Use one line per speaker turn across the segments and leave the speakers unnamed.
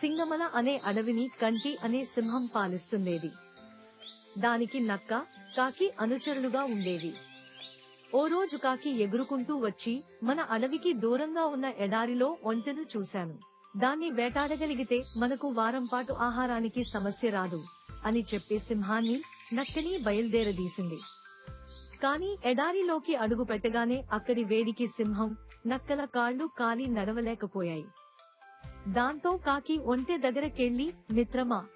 సింగమల అనే అడవిని కంటి అనే సింహం పాలిస్తుండేది. దానికి నక్క, కాకి అనుచరులుగా ఉండేవి. ఓ రోజు కాకి ఎగురుకుంటూ వచ్చి, మన అడవికి దూరంగా ఉన్న ఎడారిలో ఒంటెను చూశాను. దాన్ని వేటాడగలిగితే మనకు వారంపాటు ఆహారానికి సమస్య రాదు అని చెప్పి సింహాన్ని, నక్కని బయల్దేరదీసింది. కాని ఎడారిలోకి అడుగు పెట్టగానే అక్కడి వేడికి సింహం, నక్కల కాళ్లు కాలి నడవలేకపోయాయి. దాంతో కాకి ఒంటె దగ్గరకెళ్లి, మిత్రమా,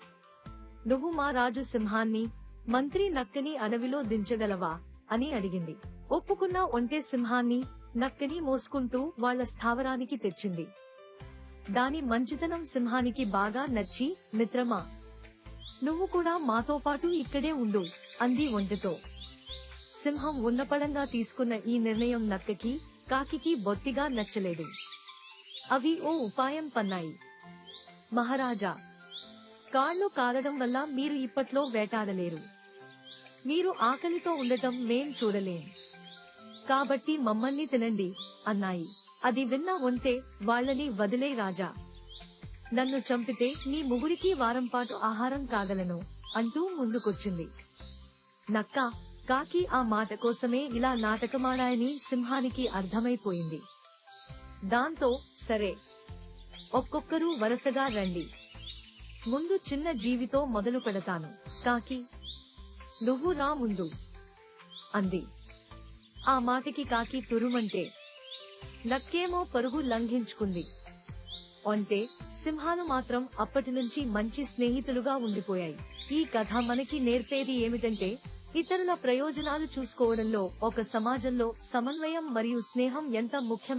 నువ్వు మా రాజు సింహాన్ని, మంత్రి నక్కని అడవిలో దించగలవా అని అడిగింది. ఒప్పుకున్న ఒంటె సింహాన్ని, నక్కని మోసుకుంటూ వాళ్ల స్థావరానికి తెచ్చింది. దాని మంచితనం సింహానికి బాగా నచ్చి, మిత్రమా, నువ్వు కూడా మాతో పాటు ఇక్కడే ఉండు అంది ఒంటెతో. సింహం ఉన్నపడంగా తీసుకున్న ఈ నిర్ణయం నక్కకి, కాకికి బొత్తిగా నచ్చలేదు. అవి ఓ ఉపాయం పన్నాయి. మహారాజా, కాళ్లు కాలడం వల్ల మీరు ఇప్పట్లో వేటాడలేరు. మీరు ఆకలితో ఉండటం మేం చూడలేం. కాబట్టి మమ్మల్ని తినండి అన్నాయి. అది విన్న ఒంటె, వాళ్ళని వదిలే రాజా. నన్ను చంపితే మీ ముగ్గురికి వారంపాటు ఆహారం కాగలను అంటూ ముందుకొచ్చింది. నక్క, కాకి ఆ మాట కోసమే ఇలా నాటకమాడాయని సింహానికి అర్థమైపోయింది. దాంతో, సరే, ఒక్కొక్కరు వరసగా రండి. ముందు చిన్న జీవితో మొదలు పెడతాను. కాకి, నువ్వు రా ముందు అంది. ఆ మాటకి కాకి తురుమంటే, నక్కేమో పరుగు లంఘించుకుంది. ఒంటె, సింహాలు మాత్రం అప్పటినుంచి మంచి స్నేహితులుగా ఉండిపోయాయి. ఈ కథ మనకి నేర్పేది ఏమిటంటే, ఇతరుల ప్రయోజనాలు చూసుకోవడంలో ఒక సమాజంలో సమన్వయం మరియు స్నేహం ఎంత ముఖ్యమైన